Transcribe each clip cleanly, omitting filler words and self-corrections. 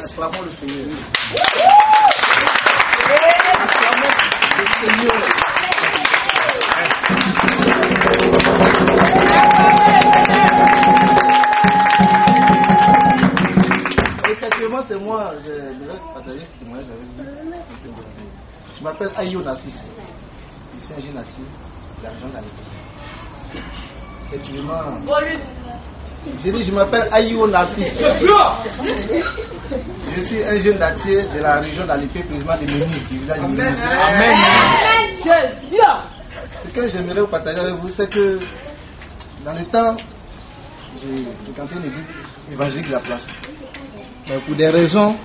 acclamons le Seigneur. Acclamons le Seigneur. Effectivement, c'est moi, je vais partager ce témoignage avec vous. Je m'appelle Ayo Nassis. Je suis un jeune Nassis de la région d'Alépé. Effectivement, je m'appelle Ayo Nassis. Je suis un jeune Nassis de la région d'Alépé, président de Méni, du village de Méni. Amen. Ce que j'aimerais vous partager avec vous, c'est que dans le temps, j'ai fréquenté une église évangélique de la place. Mais pour des raisons,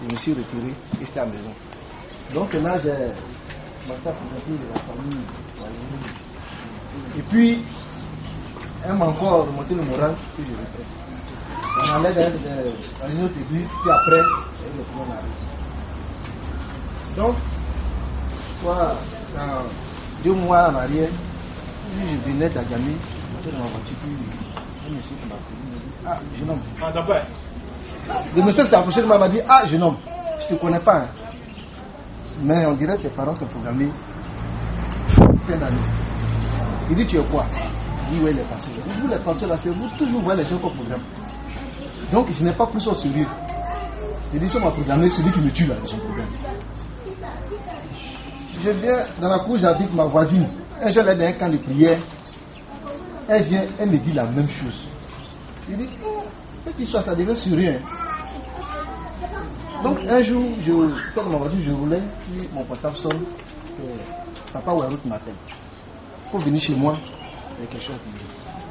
je me suis retiré et j'étais à la maison. Donc là, j'ai commencé à fréquenter la famille. Et puis, elle m'a encore remonté le moral que je refais. On allait dans une autre église, puis après, elle me prenait la rue. Donc, dans 2 mois en arrière, je venais d'Agamé, j'étais dans ma voiture, puis un monsieur qui m'a appelé, il m'a dit, ah, jeune homme. Le monsieur qui t'a approché de moi m'a dit, ah, jeune homme, je ne te connais pas. Hein. Mais on dirait que tes parents t'ont programmé fin d'année. Il dit, tu es quoi? Il dit, oui, les pasteurs. Vous, les pasteurs, là, c'est vous toujours voyez les gens qu'on programme. Donc, je n'ai pas pris ça au sérieux. Il dit, ça m'a programmé celui qui me tue là, de son programme. Je viens dans la cour, j'habite ma voisine. Un jour, elle est dans un camp de prière. Elle vient, elle me dit la même chose. Je dis, cette histoire, ça devient sur rien. Donc, un jour, je dans ma voiture, je roulais, puis mon portable sonne. Papa Ouerou qui m'appelle. Il faut venir chez moi. Il y a quelque chose.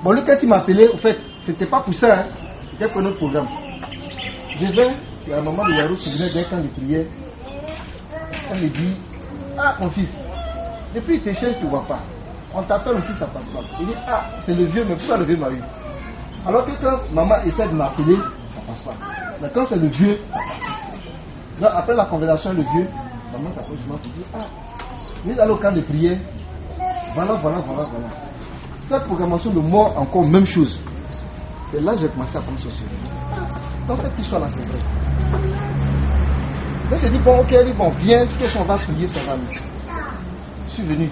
Bon, lui, quand il m'appelait, en fait, c'était pas pour ça. Hein. C'était pour notre programme. Je vais, il y a la maman de Ouerou qui venait d'un camp de prière. Elle me dit, ah, mon fils, depuis tes chaînes, tu ne vois pas. On t'appelle aussi, ça ne passe pas. Il dit, ah, c'est le vieux, mais pourquoi le vieux m'a eu? Alors que quand maman essaie de m'appeler, ça ne passe pas. Mais quand c'est le vieux, ça passe. Donc, après la conversation, le vieux, maman t'approche, tu dis, ah, vous allez au camp de prière. Voilà. Cette programmation de mort, encore même chose. Et là, j'ai commencé à prendre ce sujet. Dans cette histoire-là, c'est vrai. Donc, j'ai dit, bon, ok, elle dit, bon, viens, si on va prier, ça va mieux. Je suis venu.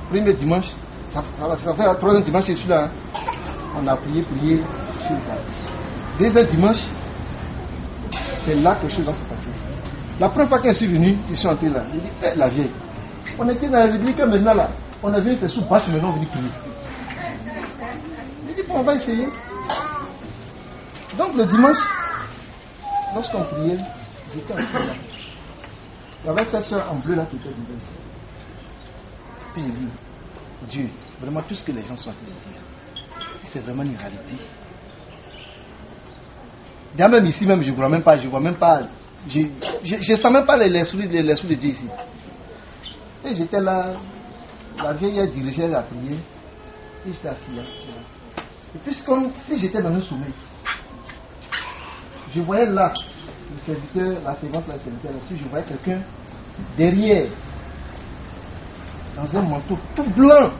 Premier dimanche, ça fait la 3e dimanche que je suis là. Hein. On a prié, je suis reparti. Deuxième dimanche, c'est là que les choses vont se passer. La première fois que je suis venu, je suis entré là. Il dit, la vieille. On était dans la république maintenant là. On a vu c'est sous bâche, maintenant on vient prier. Il dit, bon, on va essayer. Donc le dimanche, lorsqu'on priait, j'étais assis là. Il y avait cette soeur en bleu là qui était diverse. Puis j'ai dit, Dieu, vraiment tout ce que les gens sont en train de dire, c'est vraiment une réalité. D'ailleurs, même ici, même, je ne vois même pas, je ne sens même pas l'esprit de Dieu ici. Et j'étais là, la vieille dirigeait la prière, et j'étais assis là. Et puis, comme si j'étais dans un sommeil, je voyais là, le serviteur, la servante, la serviteur, et puis je voyais quelqu'un derrière, dans un manteau tout blanc.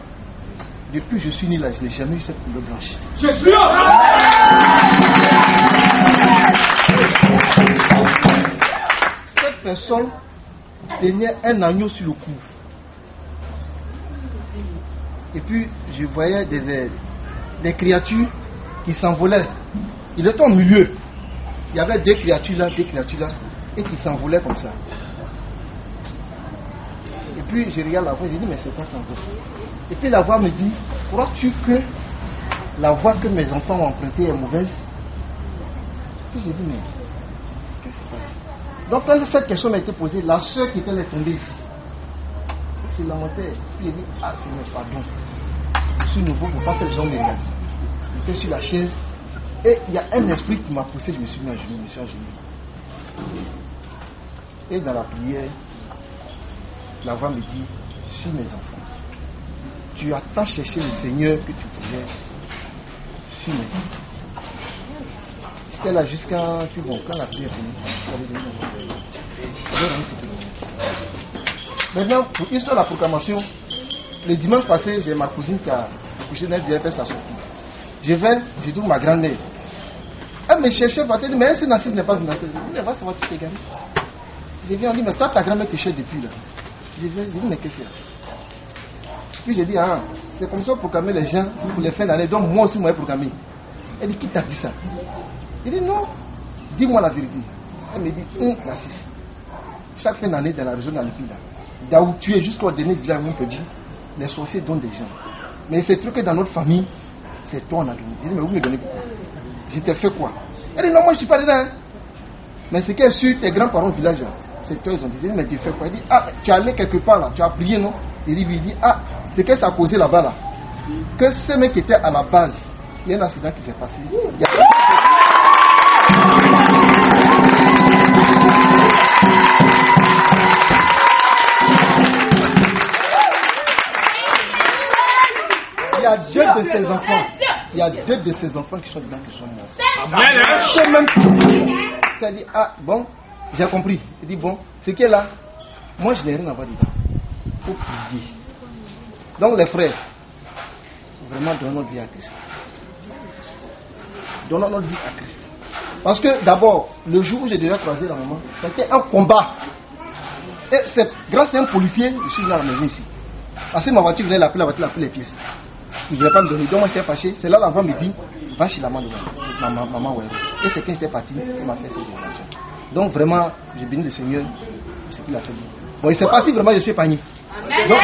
Depuis que je suis né là, je n'ai jamais eu cette couleur blanche. Cette personne tenait un agneau sur le cou. Et puis, je voyais des créatures qui s'envolaient. Il était au milieu. Il y avait deux créatures là, et qui s'envolaient comme ça. Et puis, je regarde la voix, je dis, mais c'est quoi ça? Et puis, la voix me dit, crois-tu que la voie que mes enfants ont empruntée est mauvaise? Puis, j'ai dit, mais qu'est-ce qui se passe? Donc, quand cette question m'a été posée, la soeur qui était là tombée ici, elle s'est lamentée. Puis, elle dit, ah, Seigneur, pardon. Je suis nouveau, il ne faut pas que les gens me regardent. J'étais sur la chaise, et il y a un esprit qui m'a poussé, je me suis mis à genoux, je me suis agenouillé. Et dans la prière, la voix me dit, suis mes enfants. Tu as tant cherché le Seigneur que tu voulais. Suis mes enfants. J'étais là jusqu'à... Puis bon, quand la prière est finie, maintenant, pour histoire de la proclamation, le dimanche passé, j'ai ma cousine qui a accouché, elle devait faire sa sortie. Je vais, je trouve ma grand-mère. Elle me cherchait, elle dit, mais ce Nassis n'est pas venu. Je dis, mais va savoir, tu t'es gagné. Je viens, on dit, mais toi, ta grand-mère te cherche depuis là. Je dis, mais qu'est-ce que c'est? Puis j'ai dit, ah, c'est comme ça pour programmer les gens pour les fins d'année. Donc moi aussi, moi, programmer. Elle dit, qui t'a dit ça? Il dit, non, dis-moi la vérité. Elle me dit, Nassis, chaque fin d'année dans la région d'Alpi, là où tu es jusqu'au dernier village où on peut dire, les sorciers donnent des gens. Mais c'est truc que dans notre famille, c'est toi on a donné. Je dis, mais vous me donnez pourquoi? Je t'ai fait quoi? Elle dit, non, moi je ne suis pas dedans. Hein. Mais c'est qu'elle suit tes grands-parents au village, c'est toi ils ont dit. Je dis, mais tu fais quoi? Elle dit, ah, tu es allé quelque part là, tu as prié, non? Il dit, ah, c'est qu'elle s'est causé là-bas là. Que ce mec qui était à la base, il y a un accident qui s'est passé. Il y a deux de ses enfants. Il y a deux de ses enfants qui sont dedans, qui sont morts. Ça dit, ah bon, j'ai compris. Il dit, bon, ce qui est là, moi je n'ai rien à voir dedans. Il faut prier. Donc les frères, vraiment donnons notre vie à Christ. Donnons notre vie à Christ. Parce que d'abord, le jour où j'ai déjà croisé la maman, c'était un combat. Et c'est grâce à un policier, je suis venu à la maison ici. Parce que ma voiture venait l'appeler, la voiture l'a pris les pièces. Il ne voulait pas me donner. Donc moi j'étais fâché. C'est là l'enfant me dit, va chez la maman de maman ouais. Et c'est quand j'étais parti, il m'a fait cette déclaration. Donc vraiment, j'ai béni le Seigneur pour ce qu'il a fait. Bon, il ne sait pas si vraiment je suis pagné. Donc,